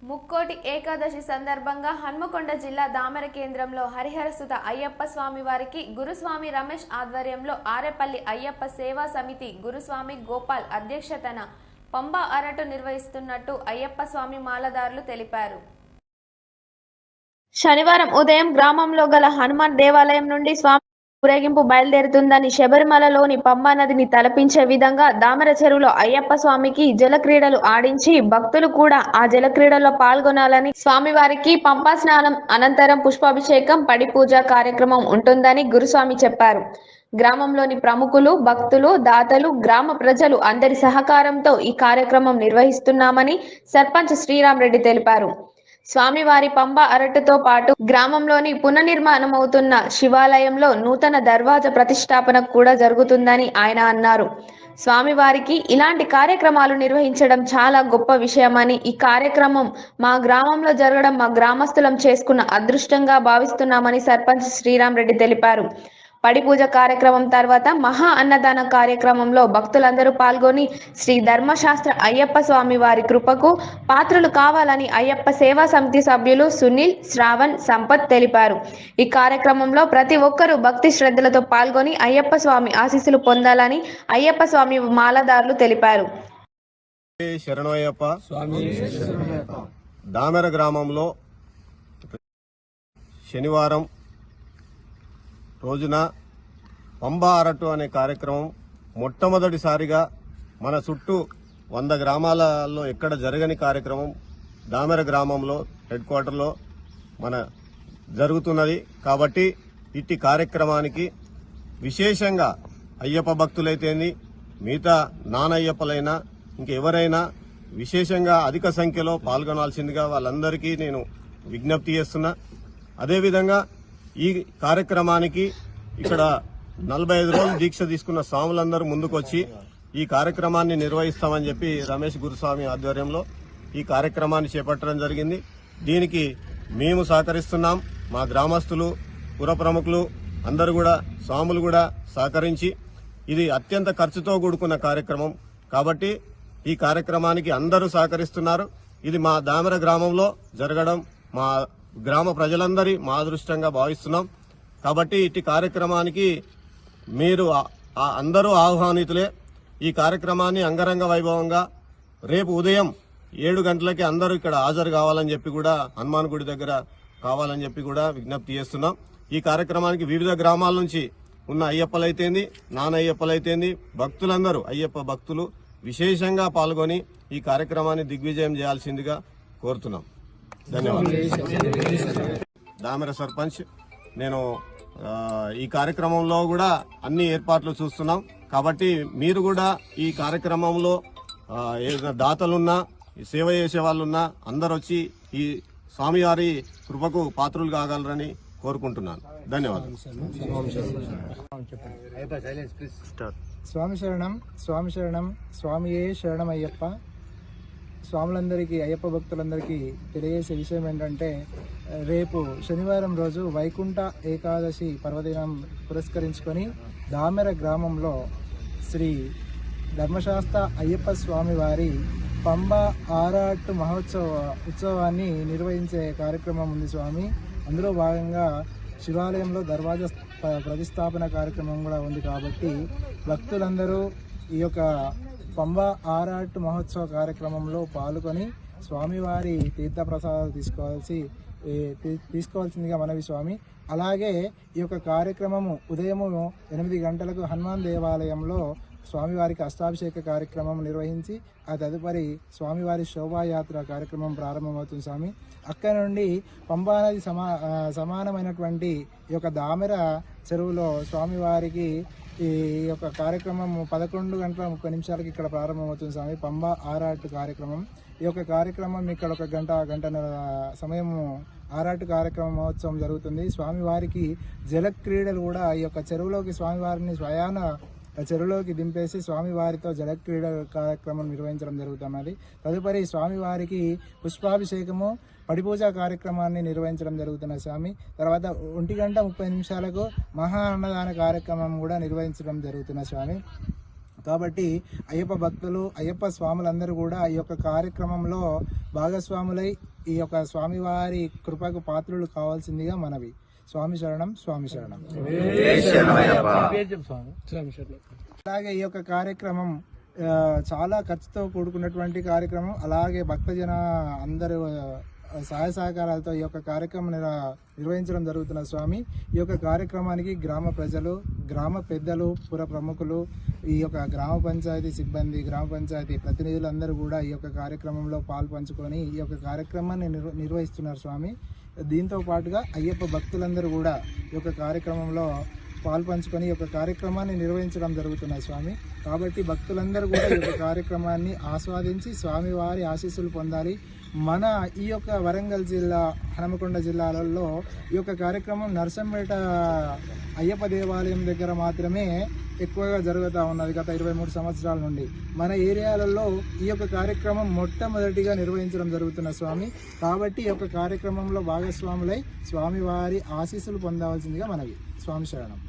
ముక్కోటి ఏకాదశి సందర్భంగా హన్మకొండ జిల్లా దామెర కేంద్రంలో హరిహరసుత అయ్యప్ప స్వామి వారికి గురుస్వామి రమేష్ ఆధ్వర్యంలో ఆరేపల్లి అయ్యప్ప సేవా సమితి గురుస్వామి గోపాల్ అధ్యక్షతన పంబా అరటు నిర్వహిస్తున్నట్టు అయ్యప్ప స్వామి మాలదారులు తెలిపారు. శనివారం ఉదయం గ్రామంలో గల హనుమాన్ దేవాలయం నుండి స్వామి ఊరేగింపు బయలుదేరుతుందని, శబరిమలలోని పంబా నదిని తలపించే విధంగా దామెర చెరువులో అయ్యప్ప స్వామికి జలక్రీడలు ఆడించి భక్తులు కూడా ఆ జలక్రీడల్లో పాల్గొనాలని, స్వామివారికి పంపా స్నానం అనంతరం పుష్పాభిషేకం, పడి పూజ కార్యక్రమం ఉంటుందని గురుస్వామి చెప్పారు. గ్రామంలోని ప్రముఖులు, భక్తులు, దాతలు, గ్రామ ప్రజలు అందరి సహకారంతో ఈ కార్యక్రమం నిర్వహిస్తున్నామని సర్పంచ్ శ్రీరామ్ రెడ్డి తెలిపారు. స్వామివారి పంబా అరటుతో పాటు గ్రామంలోని పునర్నిర్మాణమవుతున్న శివాలయంలో నూతన దర్వాజ ప్రతిష్టాపన కూడా జరుగుతుందని ఆయన అన్నారు. స్వామివారికి ఇలాంటి కార్యక్రమాలు నిర్వహించడం చాలా గొప్ప విషయమని, ఈ కార్యక్రమం మా గ్రామంలో జరగడం మా గ్రామస్తులం చేసుకున్న అదృష్టంగా భావిస్తున్నామని సర్పంచ్ శ్రీరామ్ రెడ్డి తెలిపారు. పడి పూజ కార్యక్రమం తర్వాత మహా అన్నదాన కార్యక్రమంలో భక్తులందరూ పాల్గొని శ్రీ ధర్మశాస్త్ర అయ్యప్ప స్వామి వారి కృపకు పాత్రలు కావాలని అయ్యప్ప సేవా సమితి సభ్యులు సునీల్, శ్రావణ్, సంపత్ తెలిపారు. ఈ కార్యక్రమంలో ప్రతి ఒక్కరూ భక్తి శ్రద్ధలతో పాల్గొని అయ్యప్ప స్వామి ఆశీస్సులు పొందాలని అయ్యప్ప స్వామి మాలదారులు తెలిపారు. దామెర గ్రామంలో శనివారం రోజున పంబా అరటు అనే కార్యక్రమం మొట్టమొదటిసారిగా మన చుట్టూ 100 గ్రామాలలో ఎక్కడ జరగని కార్యక్రమం దామెర గ్రామంలో హెడ్ క్వార్టర్లో మన జరుగుతున్నది. కాబట్టి ఇట్టి కార్యక్రమానికి విశేషంగా అయ్యప్ప భక్తులైతేంది, మిగతా నానయ్యప్పలైనా ఇంకెవరైనా విశేషంగా అధిక సంఖ్యలో పాల్గొనాల్సిందిగా వాళ్ళందరికీ నేను విజ్ఞప్తి చేస్తున్నా. అదేవిధంగా ఈ కార్యక్రమానికి ఇక్కడ 45 రోజులు దీక్ష తీసుకున్న స్వాములందరూ ముందుకొచ్చి ఈ కార్యక్రమాన్ని నిర్వహిస్తామని చెప్పి రమేష్ గురుస్వామి ఆధ్వర్యంలో ఈ కార్యక్రమాన్ని చేపట్టడం జరిగింది. దీనికి మేము సహకరిస్తున్నాం. మా గ్రామస్తులు, పుర ప్రముఖులు అందరూ కూడా, స్వాములు కూడా సహకరించి, ఇది అత్యంత ఖర్చుతో కూడుకున్న కార్యక్రమం కాబట్టి ఈ కార్యక్రమానికి అందరూ సహకరిస్తున్నారు. ఇది మా దామెర గ్రామంలో జరగడం మా గ్రామ ప్రజలందరి మా అదృష్టంగా భావిస్తున్నాం. కాబట్టి ఇట్టి కార్యక్రమానికి మీరు అందరూ ఆహ్వానితులే. ఈ కార్యక్రమాన్ని అంగరంగ వైభవంగా రేపు ఉదయం 7 గంటలకి అందరూ ఇక్కడ హాజరు కావాలని చెప్పి కూడా, హనుమాన్ గుడి దగ్గర కావాలని చెప్పి కూడా విజ్ఞప్తి చేస్తున్నాం. ఈ కార్యక్రమానికి వివిధ గ్రామాల నుంచి ఉన్న అయ్యప్పలైతేంది, నానయ్యప్పలైతేంది, భక్తులందరూ అయ్యప్ప భక్తులు విశేషంగా పాల్గొని ఈ కార్యక్రమాన్ని దిగ్విజయం చేయాల్సిందిగా కోరుతున్నాం. ధన్యవాదాలు. దామెర సర్పంచ్. నేను ఈ కార్యక్రమంలో కూడా అన్ని ఏర్పాట్లు చూస్తున్నాం. కాబట్టి మీరు కూడా ఈ కార్యక్రమంలో దాతలున్నా, సేవ చేసే వాళ్ళున్నా అందరు వచ్చి ఈ స్వామివారి కృపకు పాత్రులు కాగలరని కోరుకుంటున్నాను. ధన్యవాదాలు. స్వామి శరణం, స్వామి శరణం, స్వామియే శరణం అయ్యప్ప. స్వాములందరికీ, అయ్యప్ప భక్తులందరికీ తెలియజేసే విషయం ఏంటంటే, రేపు శనివారం రోజు వైకుంఠ ఏకాదశి పర్వదినం పురస్కరించుకొని దామెర గ్రామంలో శ్రీ ధర్మశాస్త్ర అయ్యప్ప స్వామి వారి పంబా ఆరాటు ఉత్సవాన్ని నిర్వహించే కార్యక్రమం ఉంది స్వామి. అందులో భాగంగా శివాలయంలో దర్వాజా ప్రతిష్టాపన కార్యక్రమం కూడా ఉంది. కాబట్టి భక్తులందరూ ఈ యొక్క పంబా ఆరాటు మహోత్సవ కార్యక్రమంలో పాల్గొని స్వామివారి తీర్థప్రసాదాలు తీసుకోవాల్సిందిగా మనవి స్వామి. అలాగే ఈ యొక్క కార్యక్రమము ఉదయం 8 గంటలకు హనుమాన్ దేవాలయంలో స్వామివారికి అష్టాభిషేక కార్యక్రమం నిర్వహించి ఆ తదుపరి స్వామివారి శోభాయాత్ర కార్యక్రమం ప్రారంభమవుతుంది స్వామి. అక్కడ నుండి పంబా నది సమానమైనటువంటి ఈ యొక్క దామెర చెరువులో స్వామివారికి ఈ యొక్క కార్యక్రమం 11:30 ఇక్కడ ప్రారంభమవుతుంది స్వామి. పంబా ఆరాటు కార్యక్రమం. ఈ యొక్క కార్యక్రమం ఇక్కడ 1 గంట సమయము ఆరాటు కార్యక్రమ మహోత్సవం జరుగుతుంది. స్వామివారికి జలక్రీడలు కూడా ఈ యొక్క చెరువులోకి స్వామివారిని స్వయాన చెరువులోకి దింపేసి స్వామివారితో జలక్రీడ కార్యక్రమం నిర్వహించడం జరుగుతున్నది. తదుపరి స్వామివారికి పుష్పాభిషేకము, పడిపూజ కార్యక్రమాన్ని నిర్వహించడం జరుగుతున్నది స్వామి. తర్వాత 1:30 మహా అన్నదాన కార్యక్రమం కూడా నిర్వహించడం జరుగుతున్నది స్వామి. కాబట్టి అయ్యప్ప భక్తులు అయ్యప్ప స్వాములందరూ కూడా ఈ యొక్క కార్యక్రమంలో భాగస్వాములై ఈ యొక్క స్వామివారి కృపకు పాత్రులు కావాల్సిందిగా మనవి. స్వామి శరణం, స్వామి శరణం. అలాగే ఈ యొక్క కార్యక్రమం చాలా ఖర్చుతో కూడుకున్నటువంటి కార్యక్రమం. అలాగే భక్తజన అందరూ సహాయ సహకారాలతో ఈ యొక్క కార్యక్రమం నిర్వహించడం జరుగుతున్న స్వామి. ఈ యొక్క కార్యక్రమానికి గ్రామ ప్రజలు, గ్రామ పెద్దలు, పుర ప్రముఖులు, ఈ యొక్క గ్రామ పంచాయతీ సిబ్బంది, గ్రామ పంచాయతీ ప్రతినిధులందరూ కూడా ఈ యొక్క కార్యక్రమంలో పాల్పంచుకొని ఈ యొక్క కార్యక్రమాన్ని నిర్వహిస్తున్నారు స్వామి. దీంతో పాటుగా అయ్యప్ప భక్తులందరూ కూడా ఈ యొక్క కార్యక్రమంలో పాల్పంచుకొని ఈ యొక్క కార్యక్రమాన్ని నిర్వహించడం జరుగుతున్నది స్వామి. కాబట్టి భక్తులందరూ కూడా ఈ యొక్క కార్యక్రమాన్ని ఆస్వాదించి స్వామివారి ఆశీస్సులు పొందాలి. మన ఈ యొక్క వరంగల్ జిల్లా, హనుమకొండ జిల్లాలలో ఈ యొక్క కార్యక్రమం నర్సంపేట అయ్యప్ప దేవాలయం దగ్గర మాత్రమే ఎక్కువగా జరుగుతూ ఉన్నది గత 23 సంవత్సరాల నుండి. మన ఏరియాలలో ఈ యొక్క కార్యక్రమం మొట్టమొదటిగా నిర్వహించడం జరుగుతున్న స్వామి. కాబట్టి ఈ యొక్క కార్యక్రమంలో భాగస్వాములై స్వామివారి ఆశీస్సులు పొందవలసిందిగా మనవి. స్వామి శరణం.